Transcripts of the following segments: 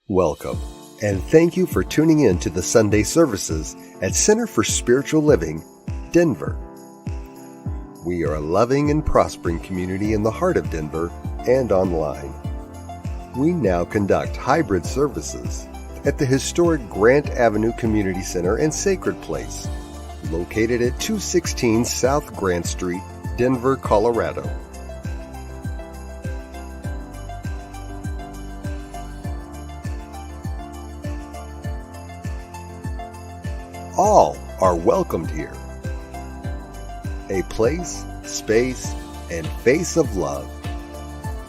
Welcome, and thank you for tuning in to the Sunday services at Center for Spiritual Living, Denver. We are a loving and prospering community in the heart of Denver and online. We now conduct hybrid services at the historic Grant Avenue Community Center and Sacred Place, located at 216 South Grant Street, Denver, Colorado. All are welcomed here. A place, space, and face of love.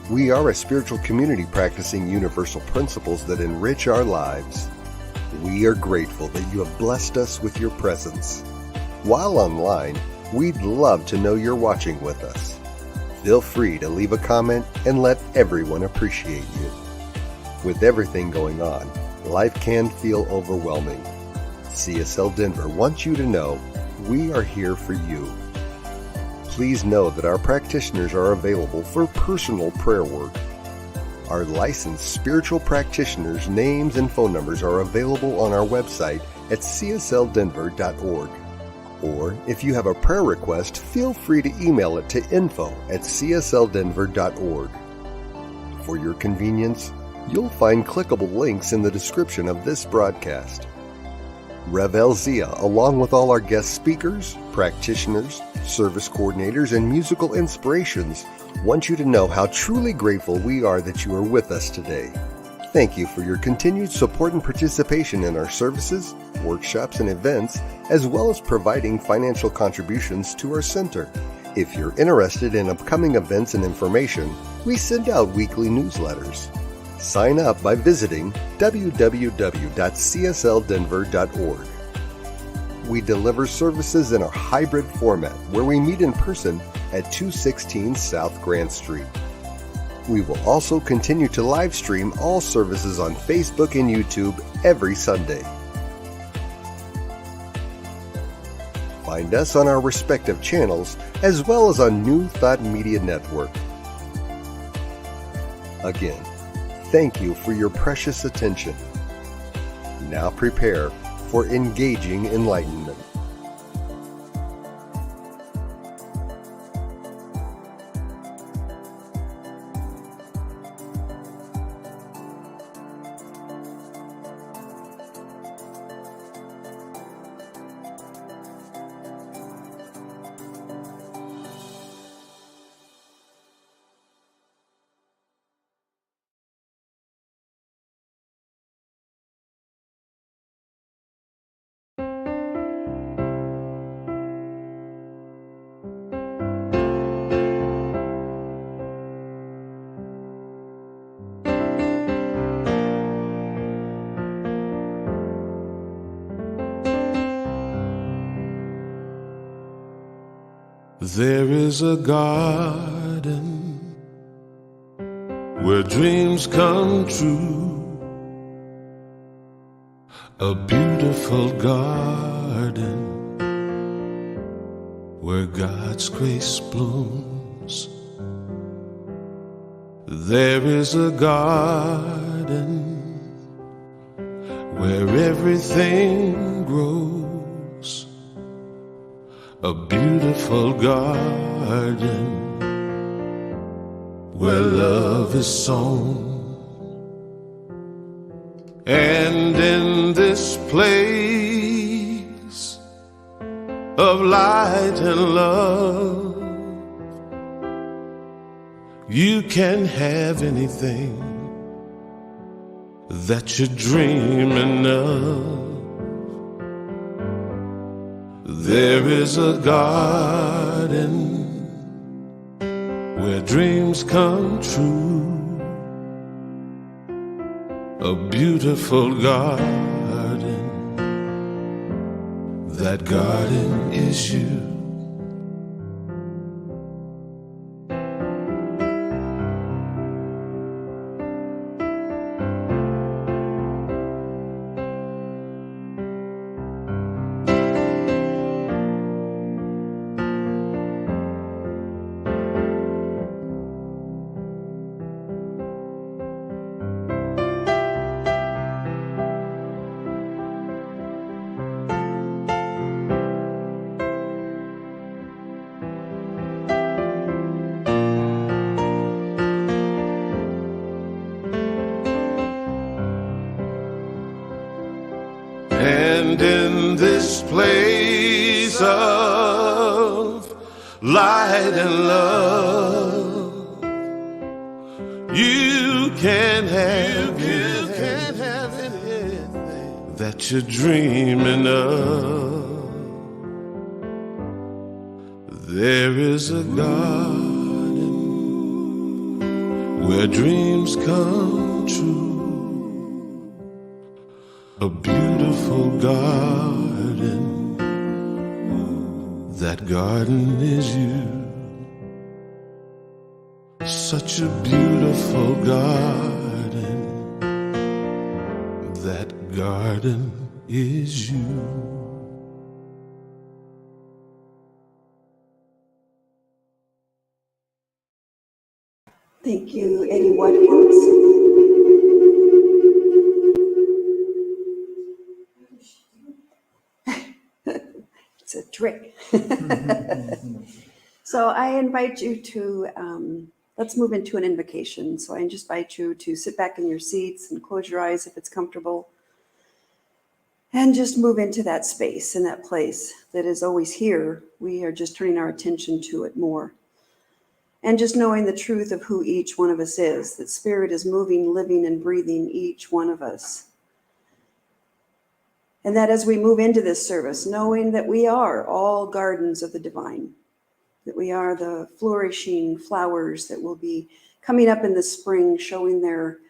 We are a spiritual community practicing universal principles that enrich our lives. We are grateful that you have blessed us with your presence. While online, we'd love to know you're watching with us. Feel free to leave a comment and let everyone appreciate you. With everything going on, life can feel overwhelming. CSL Denver wants you to know we are here for you. Please know that our practitioners are available for personal prayer work. Our licensed spiritual practitioners' names and phone numbers are available on our website at csldenver.org. Or if you have a prayer request, feel free to email it to info@csldenver.org. For your convenience, you'll find clickable links in the description of this broadcast. Rev Elzia, along with all our guest speakers, practitioners, service coordinators, and musical inspirations, want you to know how truly grateful we are that you are with us today. Thank you for your continued support and participation in our services, workshops, and events, as well as providing financial contributions to our center. If you're interested in upcoming events and information, we send out weekly newsletters. Sign up by visiting www.csldenver.org. We deliver services in a hybrid format where we meet in person at 216 South Grant Street. We will also continue to live stream all services on Facebook and YouTube every Sunday. Find us on our respective channels as well as on New Thought Media Network. Again, thank you for your precious attention. Now prepare for engaging enlightenment. There is a garden where dreams come true, a beautiful garden where God's grace blooms. There is a garden where everything grows, a beautiful garden where love is sown. And in this place of light and love, you can have anything that you're dreaming of. There is a garden where dreams come true, a beautiful garden. That garden is you. And in this place of light and love, you can have anything that you're dreaming of. There is a garden where dreams come true, a beautiful garden. That garden is you. Such a beautiful garden. That garden is you. Thank you, Eddie Watkins. It's a trick. So I invite you to, let's move into an invocation. So I just invite you to sit back in your seats and close your eyes if it's comfortable. And just move into that space and that place that is always here. We are just turning our attention to it more. And just knowing the truth of who each one of us is, that Spirit is moving, living, and breathing each one of us. And that as we move into this service, knowing that we are all gardens of the divine, that we are the flourishing flowers that will be coming up in the spring, showing their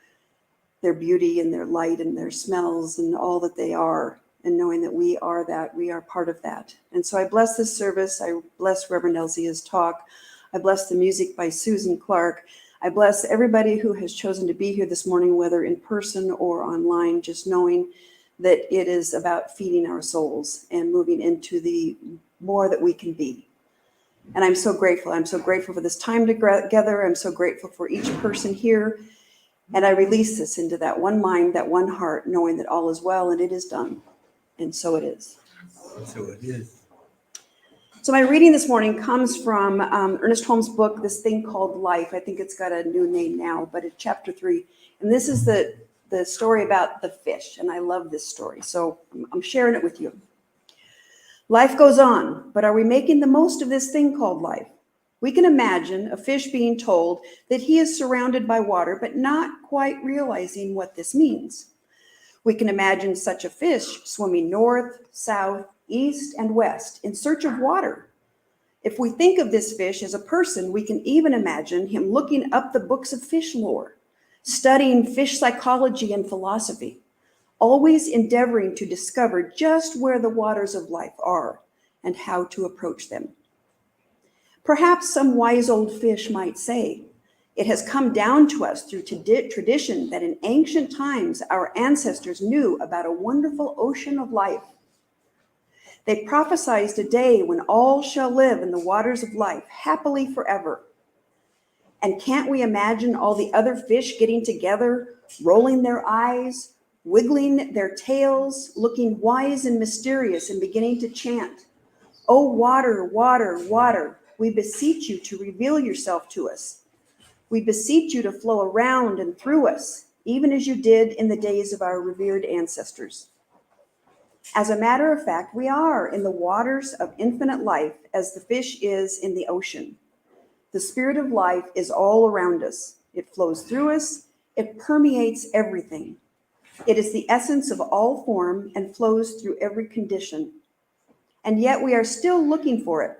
beauty and their light and their smells and all that they are, and knowing that we are that, we are part of that. And so I bless this service. I bless Reverend Elzia's talk. I bless the music by Susan Clark. I bless everybody who has chosen to be here this morning, whether in person or online, just knowing that it is about feeding our souls and moving into the more that we can be. And I'm so grateful. I'm so grateful for this time together. I'm so grateful for each person here. And I release this into that one mind, that one heart, knowing that all is well and it is done. And so it is. So it is. So my reading this morning comes from Ernest Holmes' book, this thing called Life. I think it's got a new name now, but it's chapter 3. And this is the story about the fish. And I love this story. So I'm sharing it with you. Life goes on, but are we making the most of this thing called life? We can imagine a fish being told that he is surrounded by water, but not quite realizing what this means. We can imagine such a fish swimming north, south, east, and west in search of water. If we think of this fish as a person, we can even imagine him looking up the books of fish lore, studying fish psychology and philosophy, always endeavoring to discover just where the waters of life are and how to approach them. Perhaps some wise old fish might say, it has come down to us through tradition that in ancient times our ancestors knew about a wonderful ocean of life. They prophesied a day when all shall live in the waters of life happily forever. And can't we imagine all the other fish getting together, rolling their eyes, wiggling their tails, looking wise and mysterious and beginning to chant, "Oh, water, water, water, we beseech you to reveal yourself to us. We beseech you to flow around and through us, even as you did in the days of our revered ancestors." As a matter of fact, we are in the waters of infinite life as the fish is in the ocean. The spirit of life is all around us. It flows through us. It permeates everything. It is the essence of all form and flows through every condition. And yet we are still looking for it.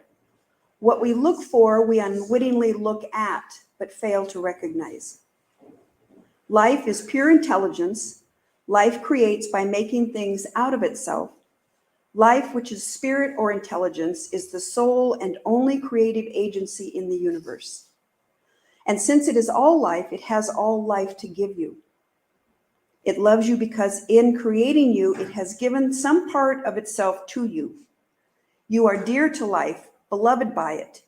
What we look for, we unwittingly look at, but fail to recognize. Life is pure intelligence. Life creates by making things out of itself. Life, which is spirit or intelligence, is the sole and only creative agency in the universe. And since it is all life, it has all life to give you. It loves you because in creating you, it has given some part of itself to you. You are dear to life, beloved by it.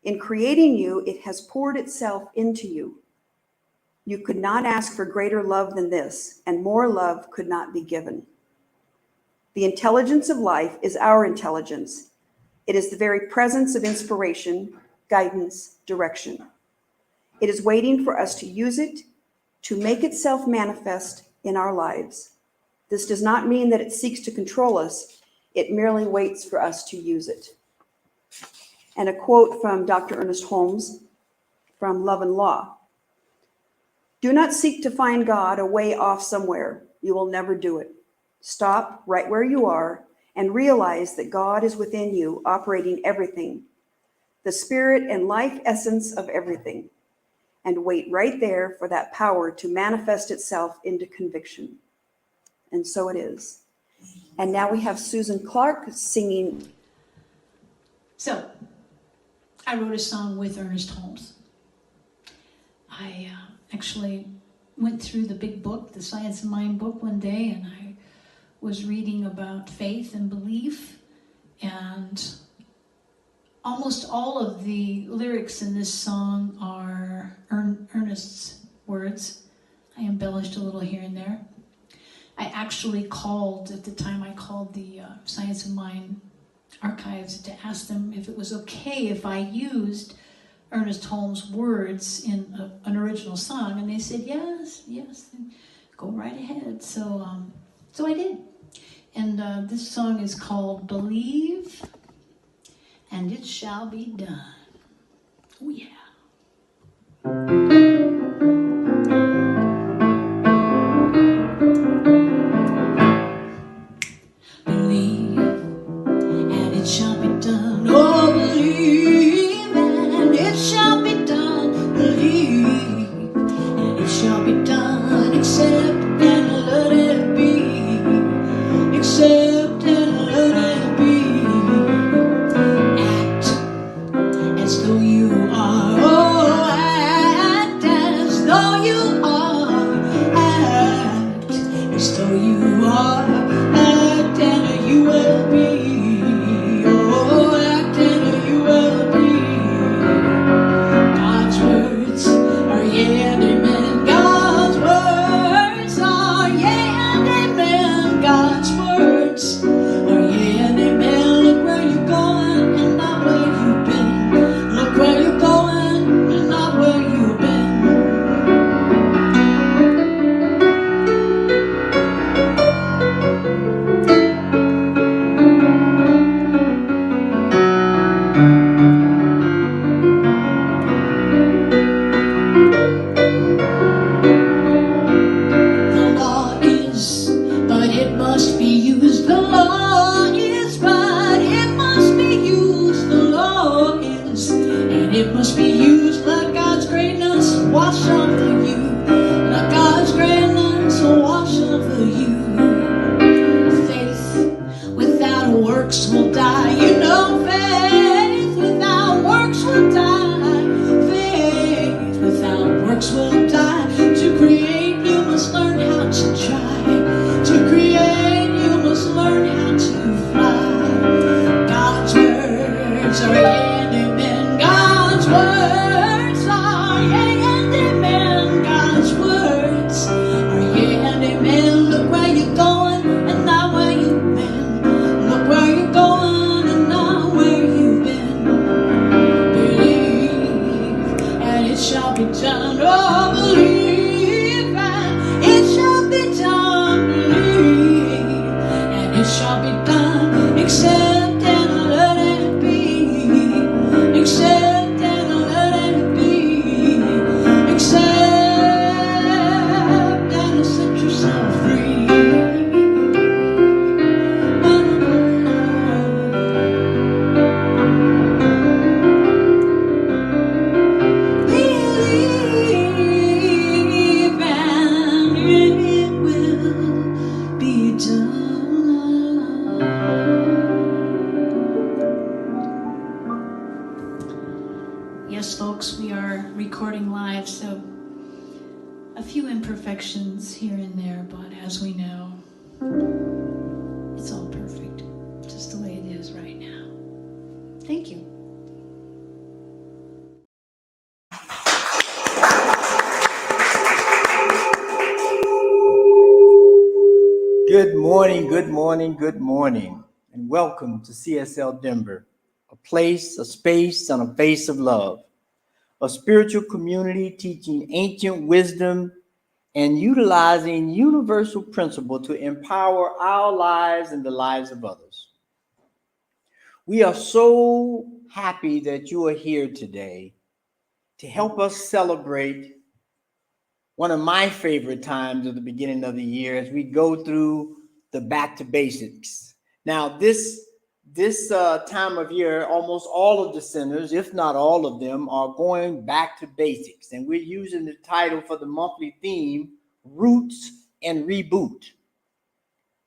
In creating you, it has poured itself into you. You could not ask for greater love than this, and more love could not be given. The intelligence of life is our intelligence. It is the very presence of inspiration, guidance, direction. It is waiting for us to use it, to make itself manifest in our lives. This does not mean that it seeks to control us. It merely waits for us to use it. And a quote from Dr. Ernest Holmes from Love and Law. Do not seek to find God away off somewhere. You will never do it. Stop right where you are and realize that God is within you, operating everything, the spirit and life essence of everything, and wait right there for that power to manifest itself into conviction. And so it is. And now we have Susan Clark singing. So, I wrote a song with Ernest Holmes. I actually went through the big book, the Science of Mind book one day, and I was reading about faith and belief, and almost all of the lyrics in this song are Ernest's words. I embellished a little here and there. I actually called, at the time I called the Science of Mind archives to ask them if it was okay if I used Ernest Holmes' words in an original song, and they said yes, go right ahead. So I did. And this song is called Believe, and It Shall Be Done. Oh yeah. Believe, and it shall be done. Oh, believe, and it shall be done. Believe, and it shall be done. Accept and let it be. Accept and let it be. Act as though you are. Oh, act as though you are. Act as though you are. Act and you will be. Oh, act and you will be. God's words are yea and amen. God's words are yea and amen. God's words are yea and amen. Look where you're going and not where you've been. Look where you're going and not where you've been. The law is, but it must be used. The law is, but it must be used. The law is, and it must be used. Let God's greatness wash over you. Let God's greatness wash over you. Faith without works will die. You know, faith without works will die. Faith without works will die. To create, you must learn how to try. To create, you must learn how to fly. God's words are yea and amen. God's words are yea and amen. God's words are yea and amen. Look where you're going and not where you've been. Look where you're going and not where you've been. Believe, and it shall be done. Oh, believe, and it shall be done. Believe, and it shall be done. Accept and let it be. Accept and let it be. Accept and set yourself free. Believe, and it will be done. Yes, folks, we are recording live, so a few imperfections here and there, but as we know, it's all perfect, just the way it is right now. Thank you. Good morning, good morning, good morning, and welcome to CSL Denver, a place, a space, and a face of love, a spiritual community teaching ancient wisdom and utilizing universal principle to empower our lives and the lives of others. We are so happy that you are here today to help us celebrate one of my favorite times at the beginning of the year as we go through the back to basics. Now, this time of year, almost all of the centers, if not all of them, are going back to basics. And we're using the title for the monthly theme, Roots and Reboot.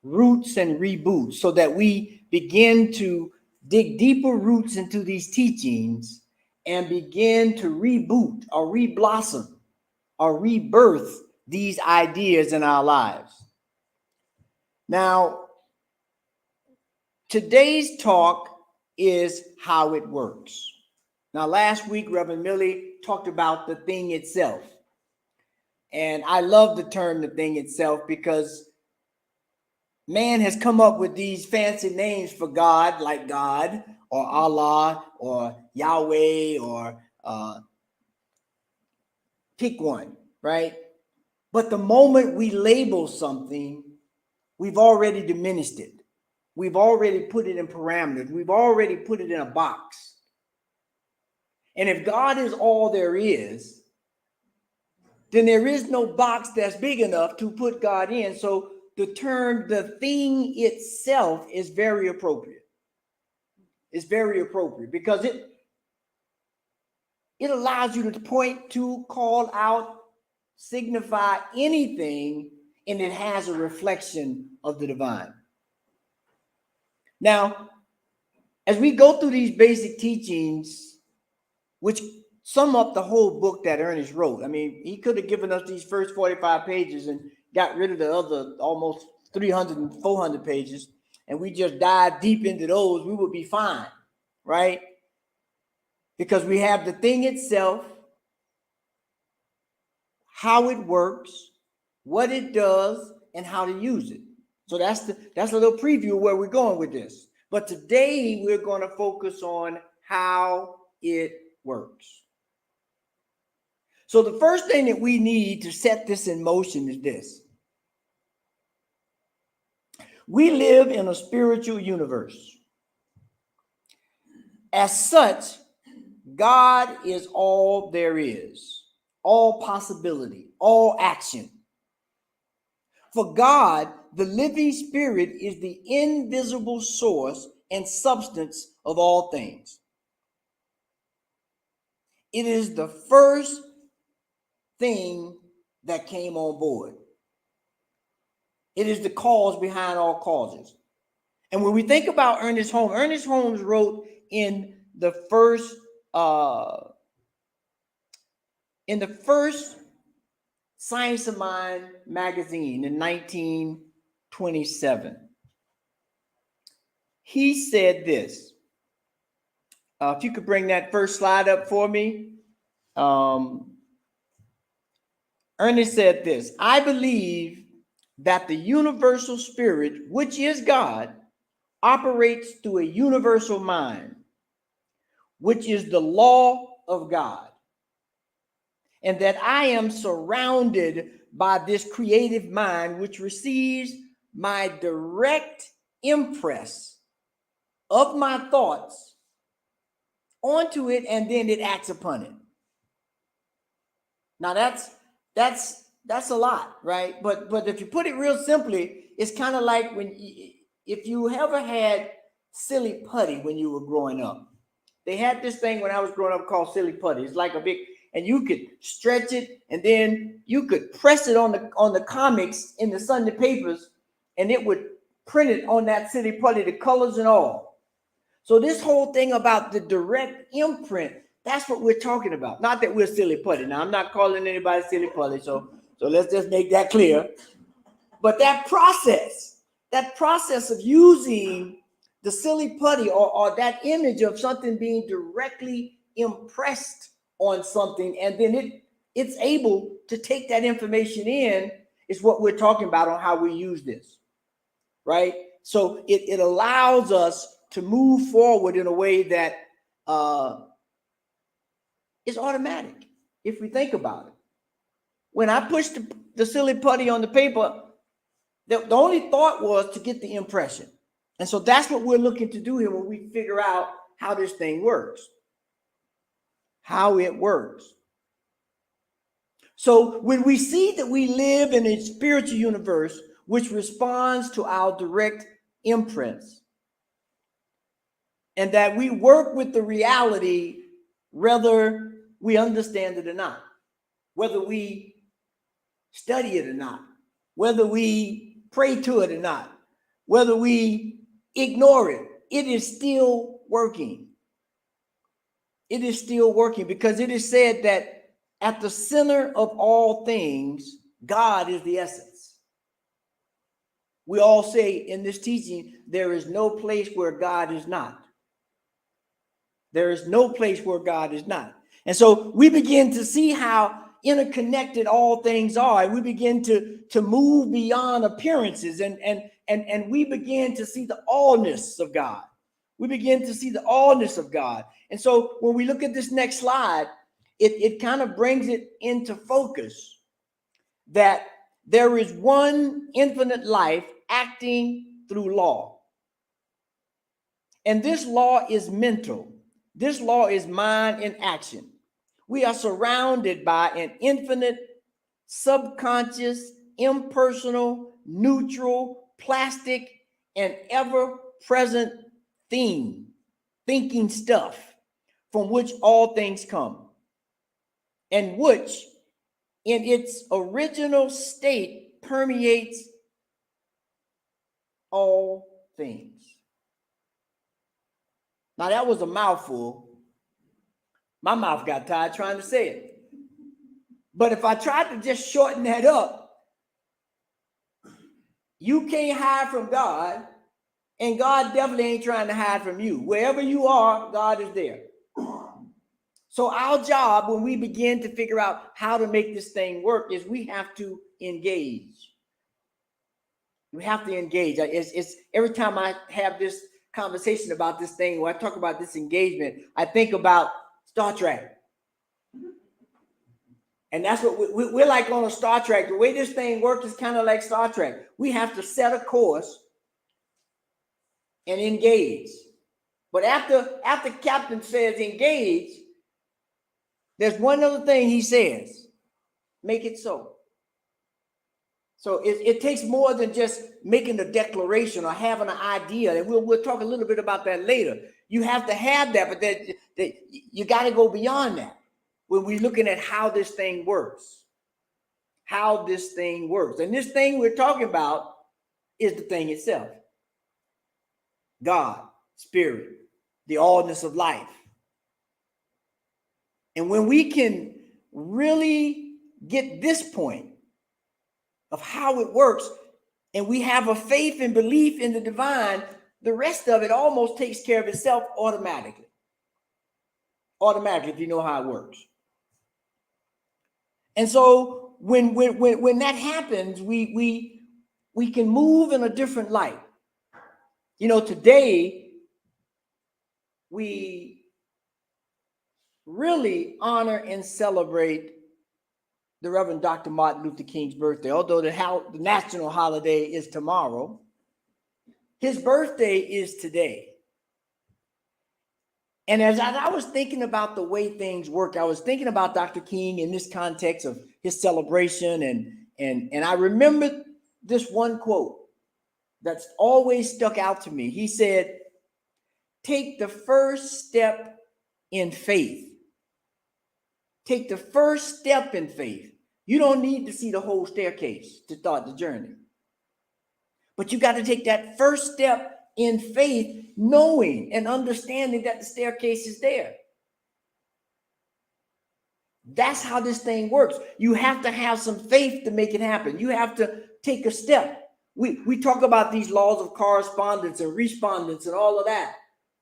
Roots and Reboot, so that we begin to dig deeper roots into these teachings and begin to reboot or reblossom or rebirth these ideas in our lives. Now, today's talk is how it works. Now, last week, Reverend Millie talked about the thing itself. And I love the term the thing itself because man has come up with these fancy names for God, like God or Allah or Yahweh or pick one, right? But the moment we label something, we've already diminished it. We've already put it in parameters. We've already put it in a box. And if God is all there is, then there is no box that's big enough to put God in. So the term, the thing itself, is very appropriate. It's very appropriate because it allows you to point to, call out, signify anything, and it has a reflection of the divine. Now, as we go through these basic teachings, which sum up the whole book that Ernest wrote. I mean, he could have given us these first 45 pages and got rid of the other almost 300 and 400 pages, and we just dive deep into those, we would be fine, right? Because we have the thing itself, how it works, what it does, and how to use it. So that's a little preview of where we're going with this. But today we're going to focus on how it works. So the first thing that we need to set this in motion is this. We live in a spiritual universe. As such, God is all there is, all possibility, all action. For God, the living spirit is the invisible source and substance of all things. It is the first thing that came on board. It is the cause behind all causes. And when we think about Ernest Holmes wrote in the first Science of Mind magazine in 1927. He said this. If you could bring that first slide up for me. Ernest said this: I believe that the universal spirit, which is God, operates through a universal mind, which is the law of God, and that I am surrounded by this creative mind, which receives my direct impress of my thoughts onto it, and then it acts upon it. Now that's a lot, right? But if you put it real simply, it's kind of like if you ever had silly putty when you were growing up. They had this thing when I was growing up called silly putty. It's like a big, and you could stretch it, and then you could press it on the comics in the Sunday papers, and it would print it on that silly putty, the colors and all. So this whole thing about the direct imprint, that's what we're talking about. Not that we're silly putty. Now, I'm not calling anybody silly putty, so let's just make that clear. But that process of using the silly putty or that image of something being directly impressed on something, and then it's able to take that information in, is what we're talking about on how we use this, right? So it allows us to move forward in a way that is automatic, if we think about it. when I pushed the silly putty on the paper, the only thought was to get the impression. And so that's what we're looking to do here when we figure out how this thing works, how it works. So when we see that we live in a spiritual universe which responds to our direct imprints, and that we work with the reality whether we understand it or not, whether we study it or not, whether we pray to it or not, whether we ignore it, it is still working. It is still working because it is said that at the center of all things, God is the essence. We all say in this teaching, there is no place where God is not. There is no place where God is not. And so we begin to see how interconnected all things are. We begin to move beyond appearances and we begin to see the allness of God. We begin to see the allness of God. And so when we look at this next slide, it kind of brings it into focus that there is one infinite life acting through law. And this law is mental. This law is mind in action. We are surrounded by an infinite, subconscious, impersonal, neutral, plastic, and ever-present thinking stuff from which all things come, and which in its original state permeates all things. Now that was a mouthful. My mouth got tired trying to say it. But if I tried to just shorten that up, you can't hide from God, and God definitely ain't trying to hide from you. Wherever you are, God is there. So our job when we begin to figure out how to make this thing work is we have to engage. We have to engage. It's every time I have this conversation about this thing, or I talk about this engagement, I think about Star Trek. And that's what we're like on a Star Trek. The way this thing works is kind of like Star Trek. We have to set a course and engage. But after Captain says engage, there's one other thing he says: make it so. So it takes more than just making a declaration or having an idea. And we'll talk a little bit about that later. You have to have that, but that you got to go beyond that when we're looking at how this thing works. How this thing works. And this thing we're talking about is the thing itself. God, Spirit, the allness of life. And when we can really get this point of how it works, and we have a faith and belief in the divine, the rest of it almost takes care of itself automatically. Automatically, if you know how it works. And so when that happens, we can move in a different light. You know, today we really honor and celebrate the Reverend Dr. Martin Luther King's birthday. Although the national holiday is tomorrow, his birthday is today. And as I was thinking about the way things work, I was thinking about Dr. King in this context of his celebration, and I remembered this one quote that's always stuck out to me. He said, "Take the first step in faith. Take the first step in faith. You don't need to see the whole staircase to start the journey. But you got to take that first step in faith, knowing and understanding that the staircase is there." That's how this thing works. You have to have some faith to make it happen. You have to take a step. We talk about these laws of correspondence and respondence and all of that.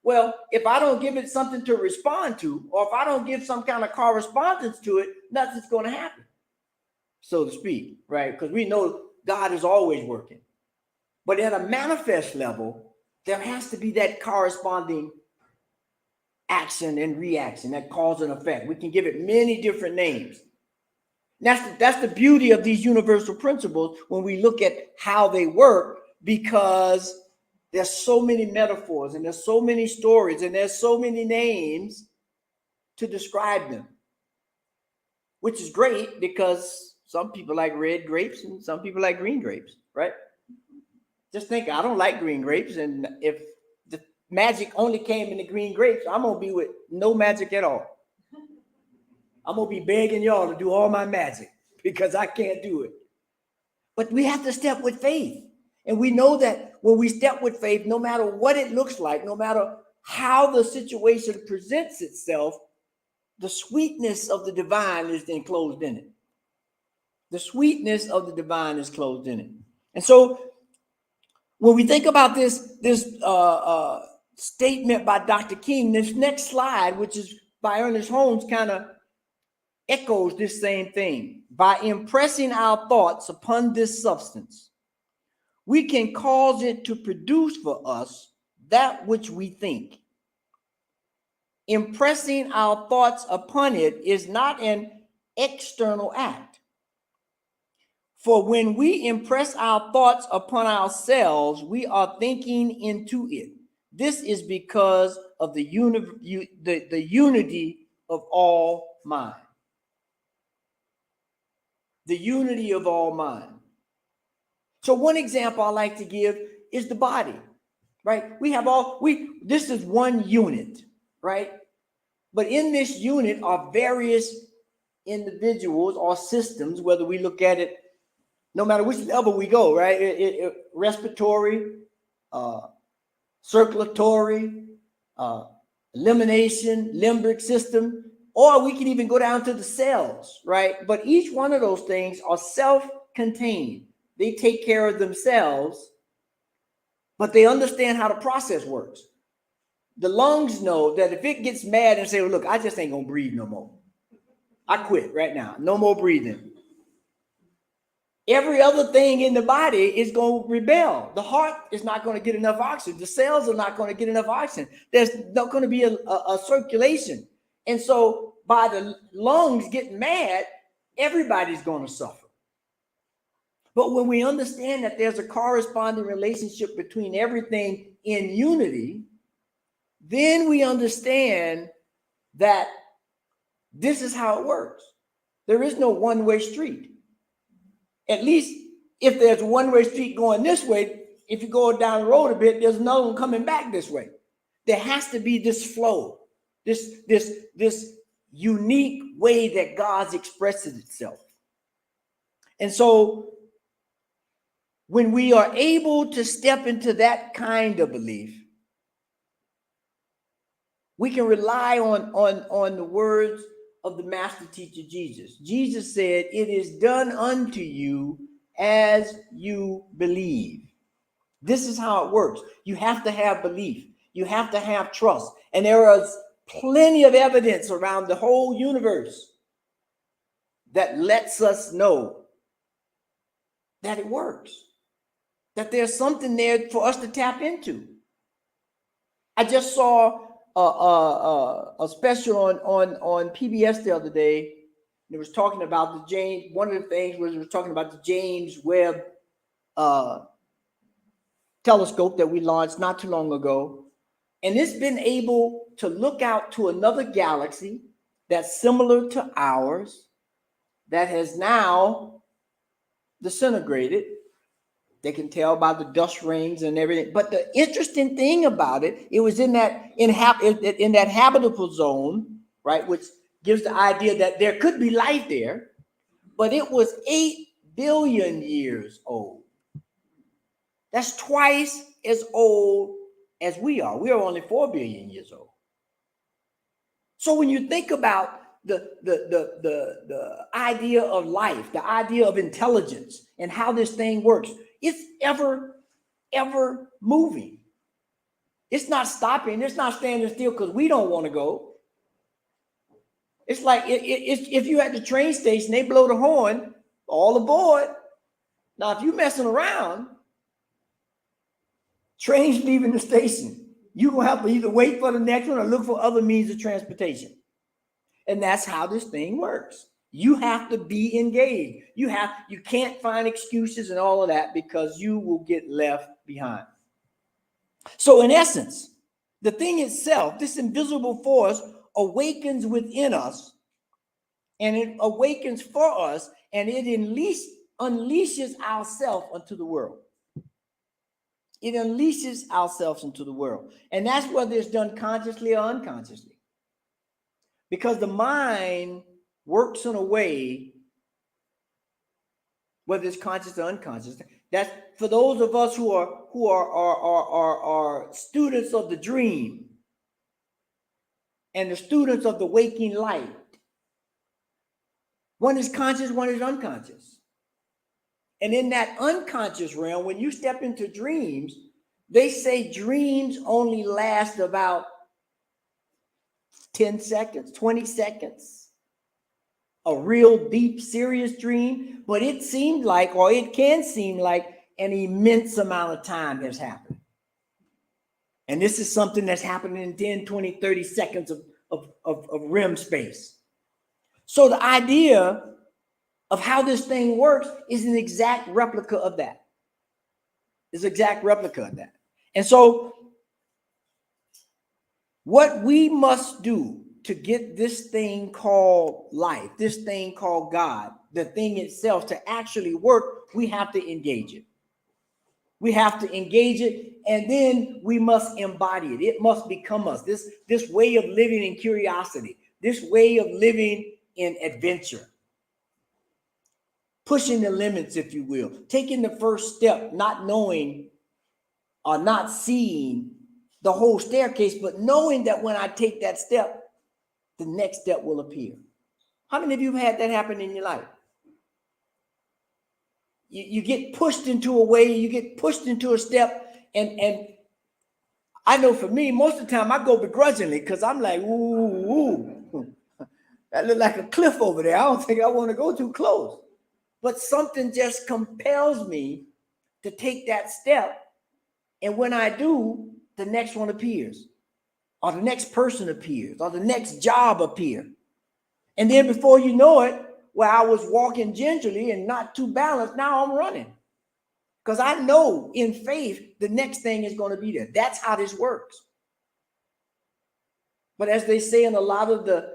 Well, if I don't give it something to respond to, or if I don't give some kind of correspondence to it, nothing's going to happen, so to speak, right? Because we know God is always working. But at a manifest level, there has to be that corresponding action and reaction, that cause and effect. We can give it many different names. That's the beauty of these universal principles when we look at how they work, because there's so many metaphors and there's so many stories and there's so many names to describe them, which is great because some people like red grapes and some people like green grapes, right? Just think, I don't like green grapes, and if the magic only came in the green grapes, I'm gonna be with no magic at all. I'm gonna be begging y'all to do all my magic because I can't do it. But we have to step with faith. And we know that when we step with faith, no matter what it looks like, no matter how the situation presents itself, the sweetness of the divine is enclosed in it. The sweetness of the divine is closed in it. And so when we think about this statement by Dr. King, this next slide, which is by Ernest Holmes, kind of echoes this same thing. By impressing our thoughts upon this substance, we can cause it to produce for us that which we think. Impressing our thoughts upon it is not an external act. For when we impress our thoughts upon ourselves, we are thinking into it. This is because of the unity of all mind. The unity of all mind. So one example I like to give is the body, right? This is one unit, right? But in this unit are various individuals or systems, whether we look at it, no matter which level we go, right? Respiratory, circulatory, elimination, limbic system, or we can even go down to the cells, right? But each one of those things are self-contained. They take care of themselves, but they understand how the process works. The lungs know that if it gets mad and say, well, look, I just ain't gonna breathe no more. I quit right now. No more breathing. Every other thing in the body is going to rebel. The heart is not going to get enough oxygen. The cells are not going to get enough oxygen. There's not going to be a circulation. And so by the lungs getting mad, everybody's going to suffer. But when we understand that there's a corresponding relationship between everything in unity, then we understand that this is how it works. There is no one-way street. At least if there's a one-way street going this way, if you go down the road a bit, there's another one coming back this way. There has to be this flow, this unique way that God expresses itself. And so when we are able to step into that kind of belief, we can rely on the words of the master teacher Jesus. Jesus said, "It is done unto you as you believe." This is how it works. You have to have belief. You have to have trust. And there is plenty of evidence around the whole universe that lets us know that it works, that there's something there for us to tap into. I just saw a special on PBS the other day. It was talking about the James. One of the things was it was talking about the James Webb telescope that we launched not too long ago, and it's been able to look out to another galaxy that's similar to ours that has now disintegrated. They can tell by the dust rings and everything. But the interesting thing about it, it was in that habitable zone, right, which gives the idea that there could be life there, but it was 8 billion years old. That's twice as old as we are. We are only 4 billion years old. So when you think about the idea of life, the idea of intelligence, and how this thing works, it's ever moving. It's not stopping. It's not standing still because we don't want to go. It's like if you're at the train station, they blow the horn, all aboard. Now, if you're messing around, trains leaving the station, you're going to have to either wait for the next one or look for other means of transportation. And that's how this thing works. You have to be engaged. You can't find excuses and all of that, because you will get left behind. So in essence, the thing itself, this invisible force, awakens within us, and it awakens for us, and it unleashes ourselves unto the world. It unleashes ourselves into the world. And that's whether it's done consciously or unconsciously. Because the mind works in a way, whether it's conscious or unconscious. That's for those of us who are students of the dream and the students of the waking light. One is conscious, one is unconscious. And in that unconscious realm, when you step into dreams, they say dreams only last about 10 seconds, 20 seconds. A real deep, serious dream, but it seemed like, or it can seem like, an immense amount of time has happened. And this is something that's happening in 10, 20, 30 seconds of REM space. So the idea of how this thing works is an exact replica of that. It's an exact replica of that. And so what we must do to get this thing called life, this thing called God, the thing itself to actually work, we have to engage it. We have to engage it, and then we must embody it. It must become us. This way of living in curiosity, this way of living in adventure, pushing the limits, if you will, taking the first step, not knowing or not seeing the whole staircase, but knowing that when I take that step, the next step will appear. How many of you have had that happen in your life? You get pushed into a way, you get pushed into a step, and I know for me, most of the time I go begrudgingly, because I'm like, ooh, that look like a cliff over there. I don't think I want to go too close. But something just compels me to take that step, and when I do, the next one appears, or the next person appears, or the next job appears. And then before you know it, where I was walking gingerly and not too balanced, now I'm running. Because I know in faith, the next thing is going to be there. That's how this works. But as they say in a lot of the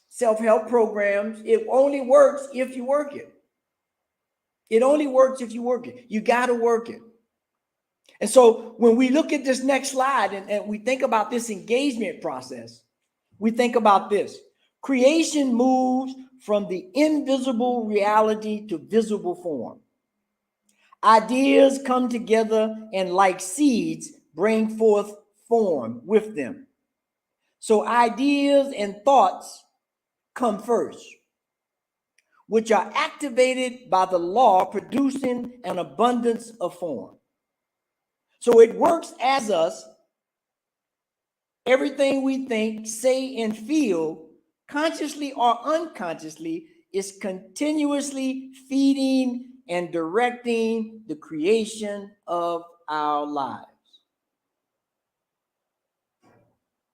self-help programs, it only works if you work it. It only works if you work it. You got to work it. And so when we look at this next slide and we think about this engagement process, we think about this. Creation moves from the invisible reality to visible form. Ideas come together and, like seeds, bring forth form with them. So ideas and thoughts come first, which are activated by the law, producing an abundance of form. So it works as us. Everything we think, say, and feel, consciously or unconsciously, is continuously feeding and directing the creation of our lives.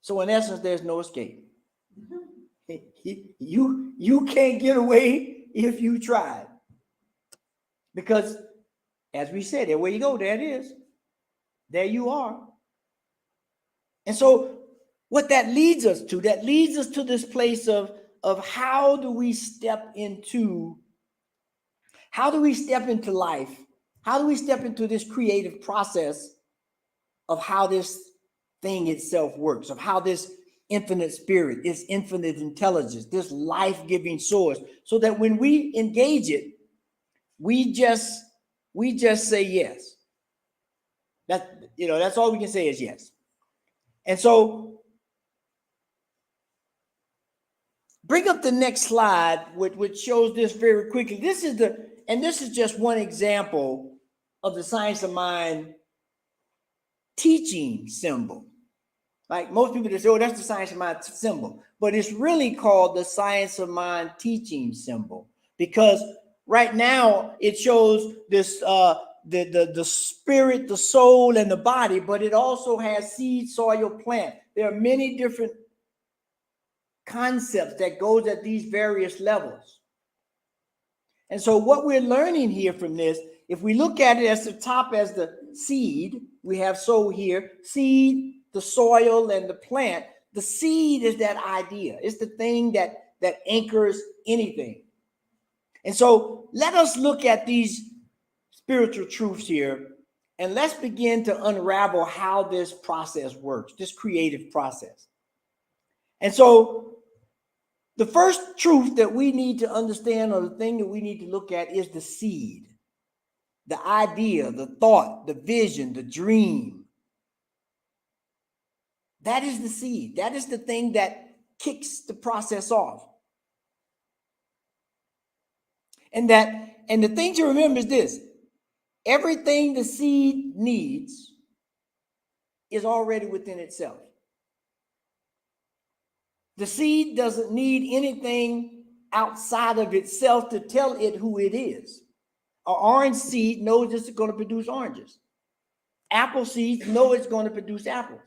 So in essence, there's no escape. You can't get away if you tried. Because, as we said, there you go, there it is. There you are. And so what that leads us to this place of how do we step into life? How do we step into this creative process of how this thing itself works, of how this infinite spirit, this infinite intelligence, this life-giving source, so that when we engage it, we just say yes. That's all we can say is yes. And so bring up the next slide, which shows this very quickly. This is just one example of the Science of Mind teaching symbol. Like most people just say, oh, that's the Science of Mind symbol. But it's really called the Science of Mind teaching symbol, because right now it shows this the spirit, the soul, and the body, but it also has seed, soil, plant. There are many different concepts that goes at these various levels. And so what we're learning here from this, if we look at it as the top as the seed, we have soul here, seed, the soil, and the plant. The seed is that idea. It's the thing that anchors anything. And so let us look at these spiritual truths here, and let's begin to unravel how this process works, this creative process. And so the first truth that we need to understand, or the thing that we need to look at, is the seed, the idea, the thought, the vision, the dream. That is the seed. That is the thing that kicks the process off. And the thing to remember is this: everything the seed needs is already within itself. The seed doesn't need anything outside of itself to tell it who it is. An orange seed knows it's going to produce oranges. Apple seeds know it's going to produce apples.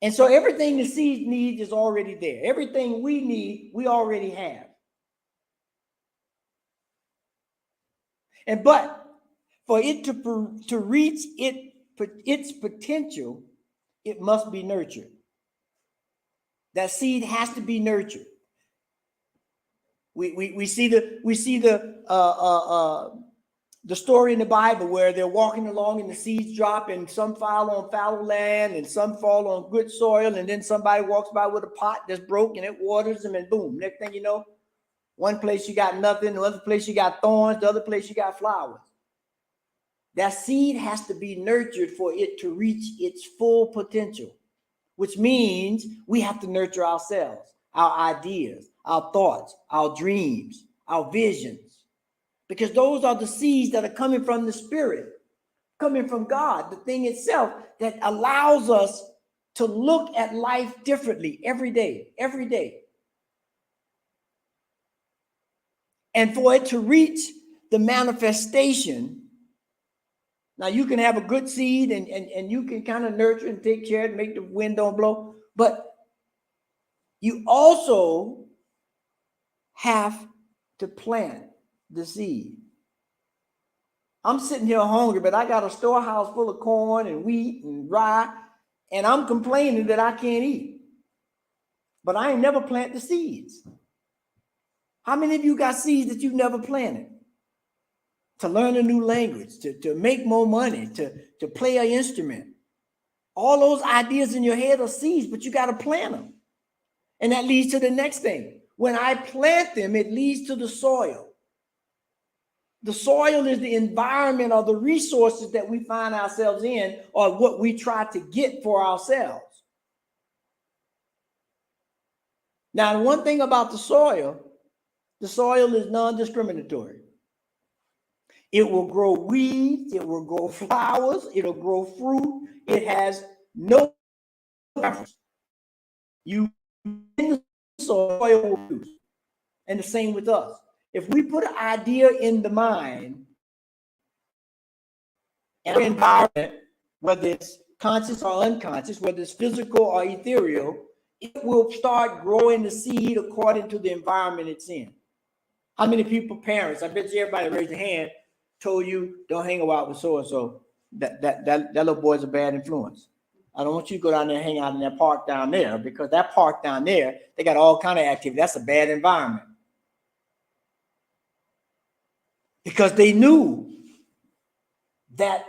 And so everything the seed needs is already there. Everything we need, we already have. But for it to reach its potential, it must be nurtured. That seed has to be nurtured. We see the story in the Bible where they're walking along and the seeds drop, and some fall on fallow land and some fall on good soil, and then somebody walks by with a pot that's broken, it waters them, and boom, next thing you know, one place you got nothing, the other place you got thorns, the other place you got flowers. That seed has to be nurtured for it to reach its full potential, which means we have to nurture ourselves, our ideas, our thoughts, our dreams, our visions, because those are the seeds that are coming from the Spirit, coming from God, the thing itself that allows us to look at life differently every day. And for it to reach the manifestation, now you can have a good seed and you can kind of nurture and take care and make the wind don't blow, but you also have to plant the seed. I'm sitting here hungry, but I got a storehouse full of corn and wheat and rye, and I'm complaining that I can't eat. But I ain't never planted the seeds. How many of you got seeds that you've never planted? To learn a new language, to make more money, to play an instrument. All those ideas in your head are seeds, but you got to plant them. And that leads to the next thing. When I plant them, it leads to the soil. The soil is the environment or the resources that we find ourselves in, or what we try to get for ourselves. Now, one thing about the soil is non-discriminatory. It will grow weeds, it will grow flowers, it'll grow fruit. It has no preference. You in the soil will produce. And the same with us. If we put an idea in the mind and our environment, whether it's conscious or unconscious, whether it's physical or ethereal, it will start growing the seed according to the environment it's in. How many people, parents, I bet you everybody raised their hand, told you don't hang out with so-and-so, that little boy's a bad influence. I don't want you to go down there and hang out in that park down there, because that park down there, they got all kind of activity. That's a bad environment. Because they knew that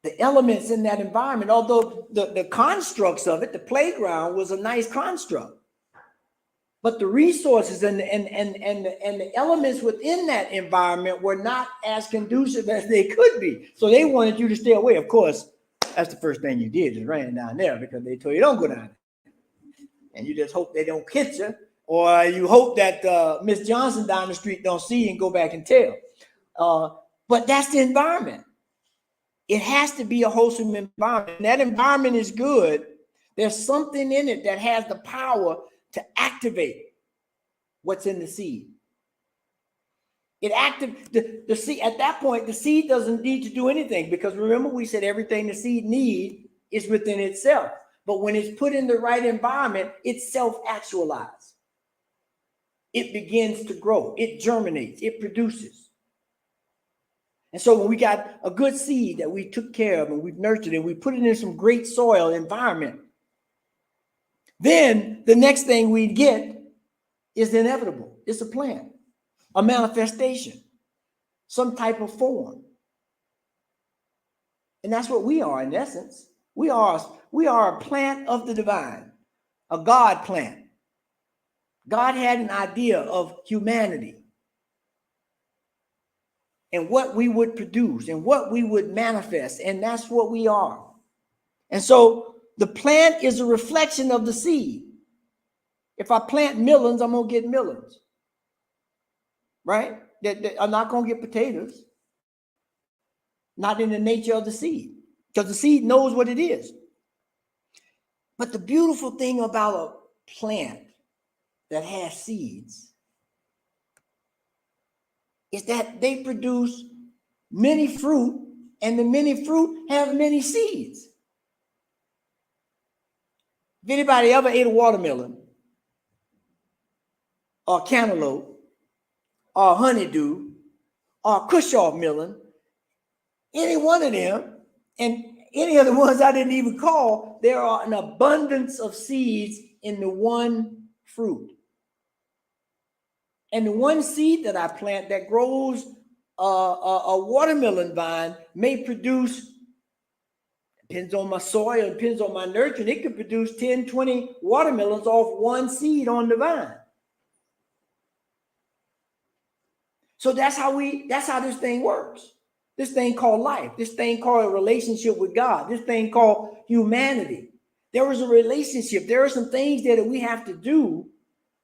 the elements in that environment, although the constructs of it, the playground was a nice construct, but the resources and the elements within that environment were not as conducive as they could be. So they wanted you to stay away. Of course, that's the first thing you did, is ran down there, because they told you don't go down there. And you just hope they don't catch you, or you hope that Miss Johnson down the street don't see you and go back and tell. But that's the environment. It has to be a wholesome environment. That environment is good. There's something in it that has the power to activate what's in the seed. The seed at that point, the seed doesn't need to do anything, because remember we said everything the seed needs is within itself. But when it's put in the right environment, it's self-actualized. It begins to grow. It germinates. It produces. And so when we got a good seed that we took care of and we've nurtured and we put it in some great soil environment, then the next thing we get is inevitable. It's a plant, a manifestation, some type of form. And that's what we are in essence. We are a plant of the divine, a God plant. God had an idea of humanity and what we would produce and what we would manifest, and that's what we are. And so the plant is a reflection of the seed. If I plant melons, I'm going to get melons, right? I'm not going to get potatoes, not in the nature of the seed, because the seed knows what it is. But the beautiful thing about a plant that has seeds is that they produce many fruit, and the many fruit have many seeds. If anybody ever ate a watermelon or cantaloupe or honeydew or Cushaw melon, any one of them, and any of the ones I didn't even call, there are an abundance of seeds in the one fruit. And the one seed that I plant that grows a watermelon vine may produce, depends on my soil, depends on my nurturing, it could produce 10, 20 watermelons off one seed on the vine. So that's how this thing works. This thing called life, this thing called a relationship with God, this thing called humanity. There is a relationship. There are some things there that we have to do,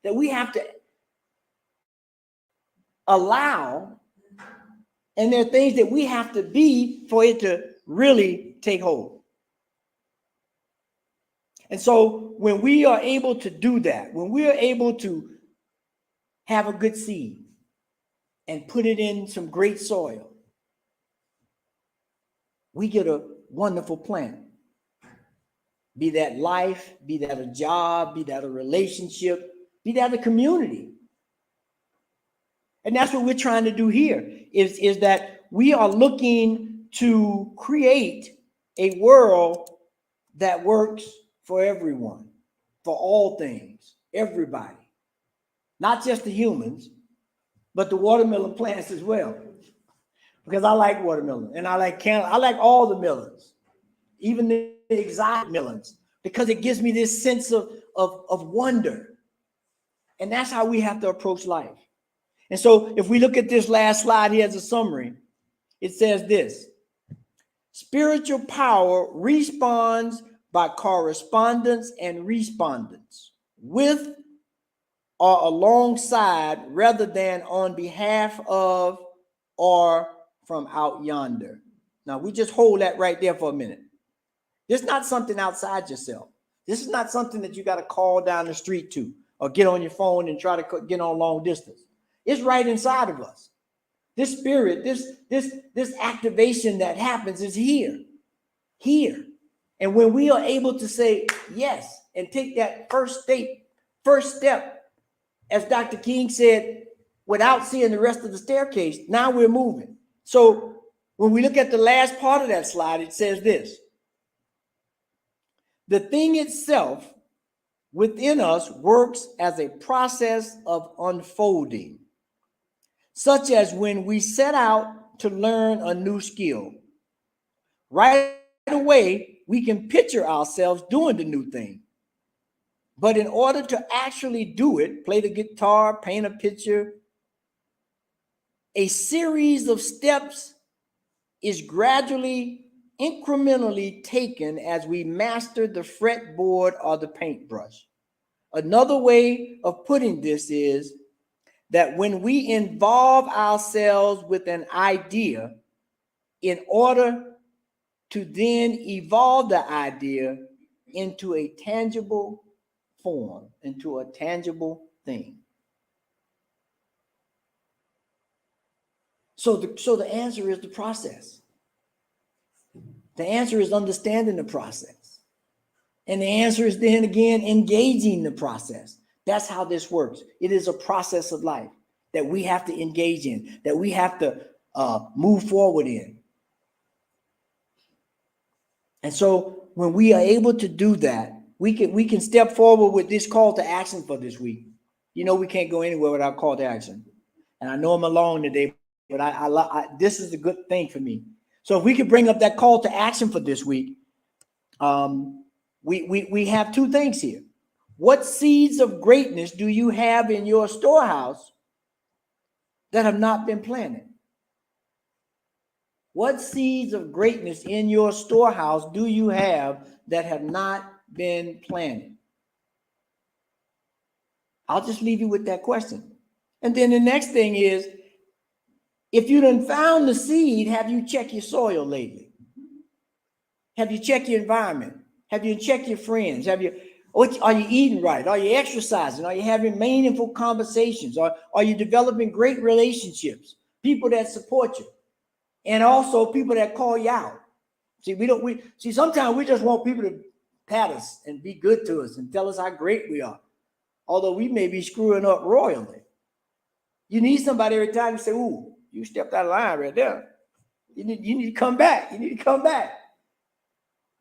that we have to allow, and there are things that we have to be for it to really take hold. And so when we are able to do that, when we are able to have a good seed and put it in some great soil, we get a wonderful plant. Be that life, be that a job, be that a relationship, be that a community. And that's what we're trying to do here, is that we are looking to create a world that works for everyone, for all things, everybody. Not just the humans, but the watermelon plants as well. Because I like watermelon and I like all the melons, even the exotic melons, because it gives me this sense of wonder. And that's how we have to approach life. And so if we look at this last slide here as a summary, it says this: spiritual power responds by correspondence and respondence, with or alongside rather than on behalf of or from out yonder. Now we just hold that right there for a minute. This is not something outside yourself. This is not something that you got to call down the street to or get on your phone and try to get on long distance. It's right inside of us. This spirit, this activation that happens is here. And when we are able to say yes and take that first step, as Dr. King said, without seeing the rest of the staircase, now we're moving. So when we look at the last part of that slide, it says this: the thing itself within us works as a process of unfolding, such as when we set out to learn a new skill. Right away, we can picture ourselves doing the new thing. But in order to actually do it, play the guitar, paint a picture, a series of steps is gradually, incrementally taken as we master the fretboard or the paintbrush. Another way of putting this is that when we involve ourselves with an idea, in order to then evolve the idea into a tangible form, into a tangible thing. So the answer is the process. The answer is understanding the process. And the answer is then again, engaging the process. That's how this works. It is a process of life that we have to engage in, that we have to move forward in. And so when we are able to do that, we can step forward with this call to action for this week. You know, we can't go anywhere without call to action. And I know I'm alone today, but this is a good thing for me. So if we could bring up that call to action for this week, we have two things here. What seeds of greatness do you have in your storehouse that have not been planted? What seeds of greatness in your storehouse do you have that have not been planted? I'll just leave you with that question. And then the next thing is, if you done found the seed, have you checked your soil lately? Have you checked your environment? Have you checked your friends? Are you eating right? Are you exercising? Are you having meaningful conversations? Are you developing great relationships? People that support you, and also people that call you out. See, sometimes we just want people to pat us and be good to us and tell us how great we are, although we may be screwing up royally. You need somebody every time to say, "Ooh, you stepped out of line right there. You need to come back. You need to come back."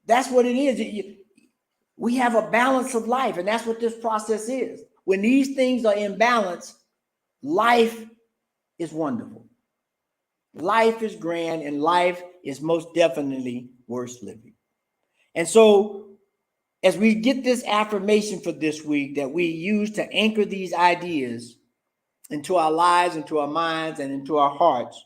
That's what it is. We have a balance of life, and that's what this process is. When these things are in balance, life is wonderful. Life is grand, and life is most definitely worth living. And so, as we get this affirmation for this week that we use to anchor these ideas into our lives, into our minds, and into our hearts,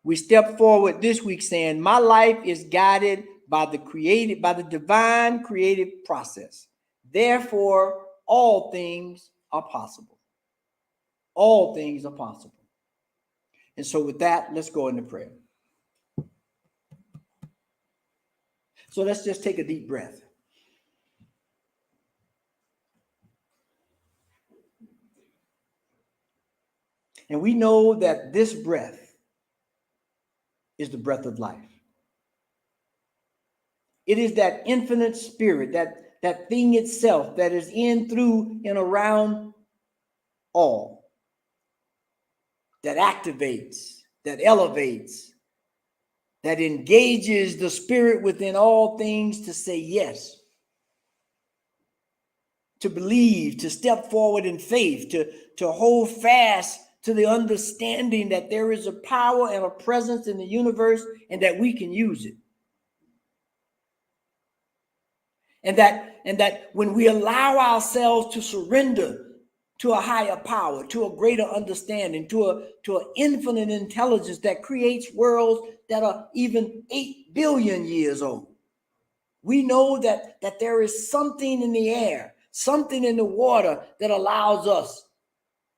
we step forward this week saying, my life is guided by the divine creative process. Therefore, all things are possible. All things are possible. And so with that, let's go into prayer. So let's just take a deep breath. And we know that this breath is the breath of life. It is that infinite spirit, that thing itself that is in, through, and around all, that activates, that elevates, that engages the spirit within all things to say yes, to believe, to step forward in faith, to hold fast to the understanding that there is a power and a presence in the universe and that we can use it. And that when we allow ourselves to surrender to a higher power, to a greater understanding, to an infinite intelligence that creates worlds that are even 8 billion years old, we know that there is something in the air, something in the water that allows us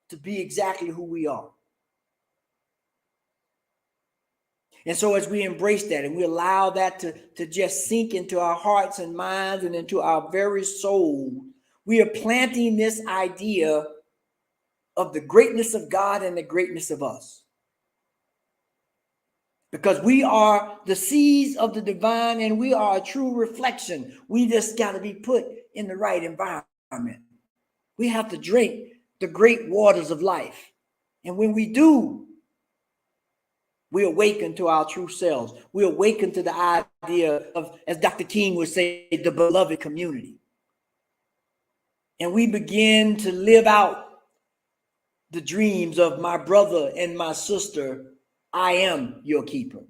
to be exactly who we are. And so as we embrace that and we allow that to just sink into our hearts and minds and into our very soul, we are planting this idea of the greatness of God and the greatness of us. Because we are the seeds of the divine and we are a true reflection. We just got to be put in the right environment. We have to drink the great waters of life. And when we do, we awaken to our true selves. We awaken to the idea of, as Dr. King would say, the beloved community. And we begin to live out the dreams of my brother and my sister. I am your keeper.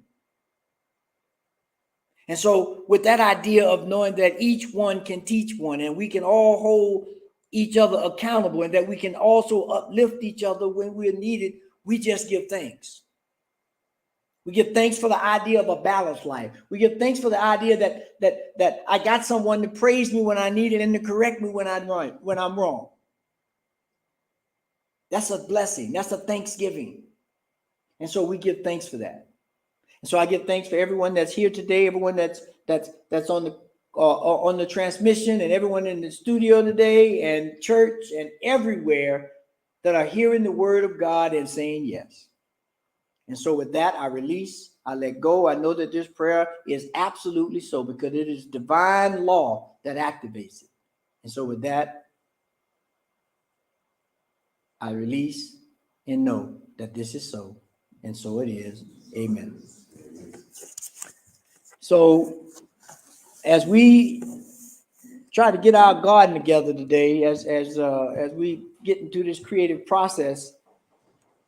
And so with that idea of knowing that each one can teach one and we can all hold each other accountable and that we can also uplift each other when we're needed, we just give thanks. We give thanks for the idea of a balanced life. We give thanks for the idea that I got someone to praise me when I need it and to correct me when I'm wrong. That's a blessing. That's a thanksgiving. And so we give thanks for that. And so I give thanks for everyone that's here today, everyone that's on the transmission, and everyone in the studio today, and church and everywhere that are hearing the word of God and saying yes. And so with that, I release I let go. I know that this prayer is absolutely so because it is divine law that activates it. And so with that, I release and know that this is so, and so it is. Amen. So as we try to get our garden together today, as we get into this creative process,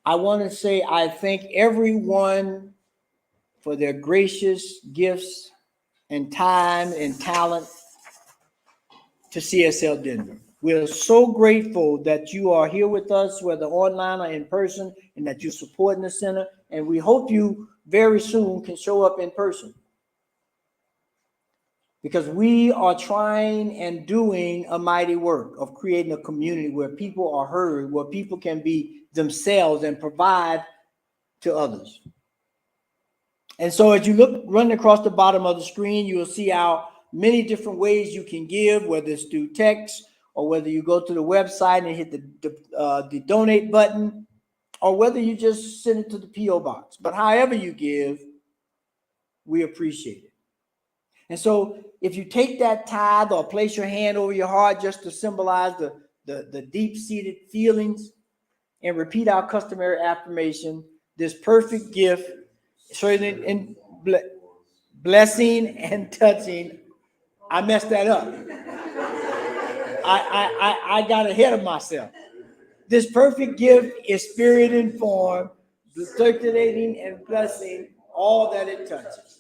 I want to say I thank everyone for their gracious gifts and time and talent to CSL Denver. We're so grateful that you are here with us, whether online or in person, and that you're supporting the center. And we hope you very soon can show up in person, because we are trying and doing a mighty work of creating a community where people are heard, where people can be themselves and provide to others. And so as you look running across the bottom of the screen, you will see how many different ways you can give, whether it's through text or whether you go to the website and hit the donate button, or whether you just send it to the P.O. box. But however you give, we appreciate it. And so if you take that tithe or place your hand over your heart just to symbolize the deep-seated feelings and repeat our customary affirmation, this perfect gift, showing in blessing and touching. I messed that up. I got ahead of myself. This perfect gift is spirit informed, circulating and blessing all that it touches.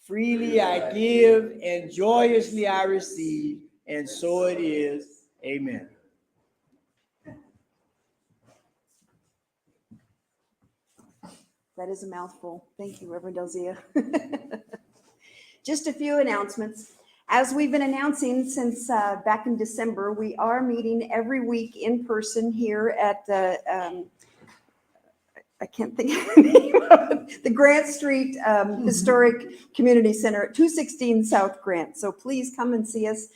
Freely I give and joyously I receive, and so it is. Amen. That is a mouthful. Thank you, Reverend Elzia. Just a few announcements. As we've been announcing since back in December, we are meeting every week in person here at the, I can't think of the name of it, the Grant Street Historic Community Center at 216 South Grant. So please come and see us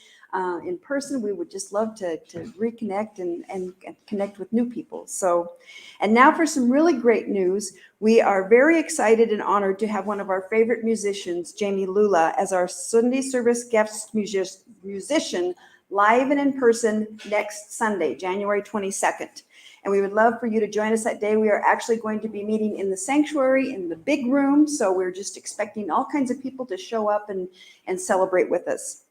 in person. We would just love to reconnect and connect with new people. So, and now for some really great news. We are very excited and honored to have one of our favorite musicians, Jamie Lula, as our Sunday service guest musician live and in person next Sunday, January 22nd. And we would love for you to join us that day. We are actually going to be meeting in the sanctuary in the big room. So we're just expecting all kinds of people to show up and celebrate with us.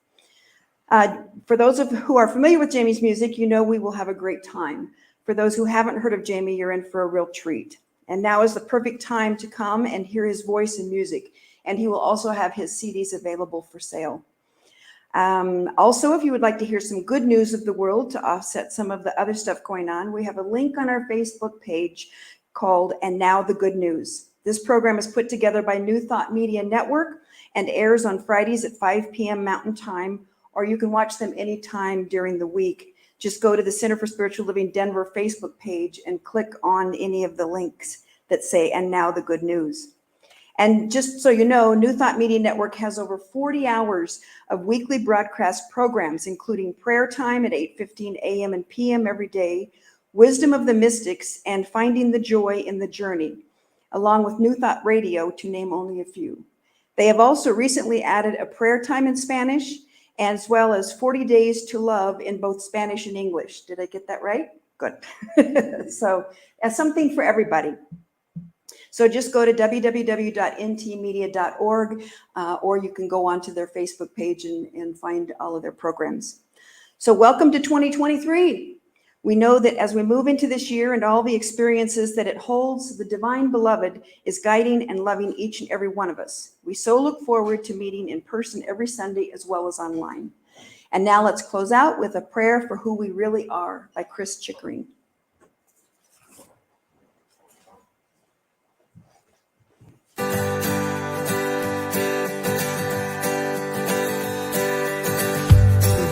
For those who are familiar with Jamie's music, you know we will have a great time. For those who haven't heard of Jamie, you're in for a real treat. And now is the perfect time to come and hear his voice and music. And he will also have his CDs available for sale. Also, if you would like to hear some good news of the world to offset some of the other stuff going on, we have a link on our Facebook page called And Now the Good News. This program is put together by New Thought Media Network and airs on Fridays at 5 p.m. Mountain Time, or you can watch them anytime during the week. Just go to the Center for Spiritual Living Denver Facebook page and click on any of the links that say, And Now the Good News. And just so you know, New Thought Media Network has over 40 hours of weekly broadcast programs, including prayer time at 8:15 a.m. and p.m. every day, Wisdom of the Mystics, and Finding the Joy in the Journey, along with New Thought Radio, to name only a few. They have also recently added a prayer time in Spanish, as well as 40 Days to Love in both Spanish and English. Did I get that right? Good. So that's something for everybody. So just go to www.ntmedia.org, or you can go onto their Facebook page and find all of their programs. So welcome to 2023. We know that as we move into this year and all the experiences that it holds, the Divine Beloved is guiding and loving each and every one of us. We so look forward to meeting in person every Sunday as well as online. And now let's close out with a prayer for who we really are by Chris Chickering.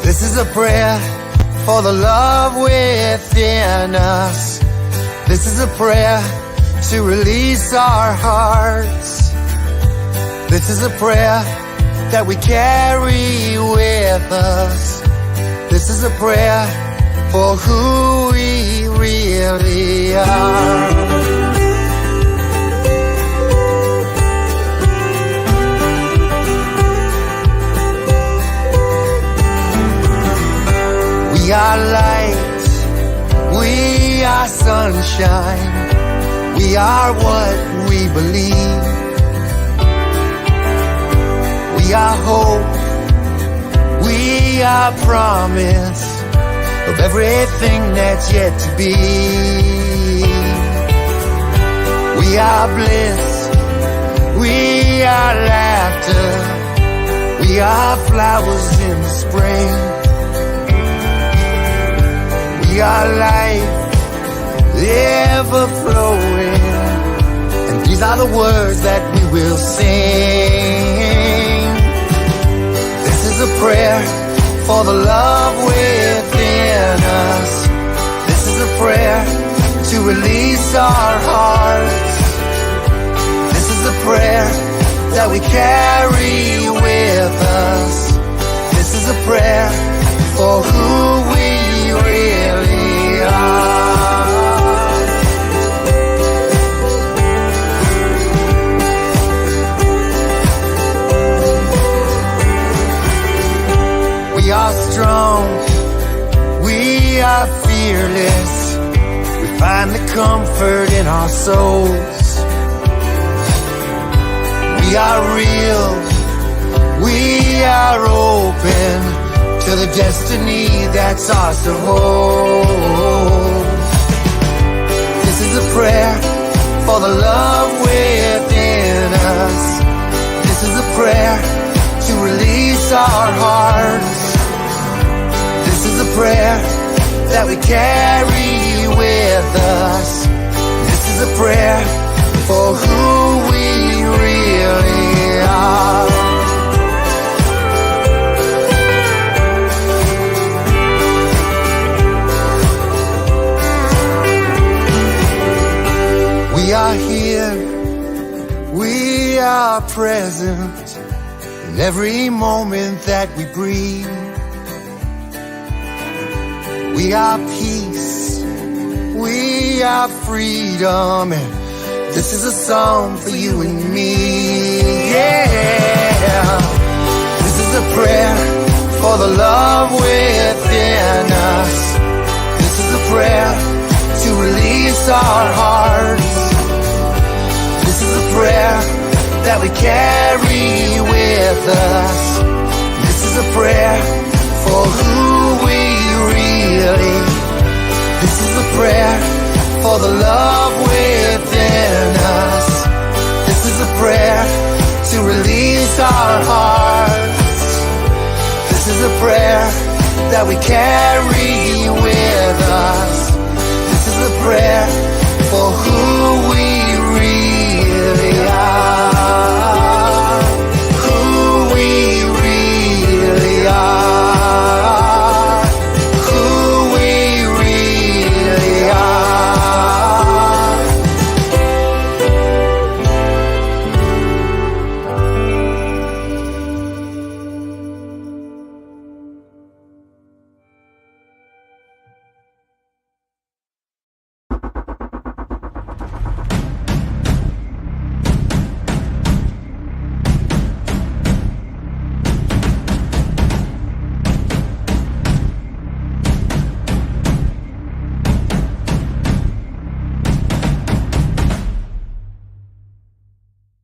This is a prayer for the love within us. This is a prayer to release our hearts. This is a prayer that we carry with us. This is a prayer for who we really are. are sunshine. We are what we believe. We are hope. We are promise of everything that's yet to be. We are bliss. We are laughter. We are flowers in the spring. We are life, ever flowing. And these are the words that we will sing. This is a prayer for the love within us. This is a prayer to release our hearts. This is a prayer that we carry with us. This is a prayer for who we really are. We are strong, we are fearless. We find the comfort in our souls. We are real, we are open to the destiny that's ours to hold. This is a prayer for the love within us. This is a prayer to release our hearts. This is a prayer that we carry with us. This is a prayer for who we really are. We are here, we are present in every moment that we breathe. We are peace, we are freedom, and this is a song for you and me. Yeah, this is a prayer for the love within us. This is a prayer to release our hearts. This is a prayer that we carry with us. This is a prayer for who we really. This is a prayer for the love within us. This is a prayer to release our hearts. This is a prayer that we carry with us. This is a prayer for who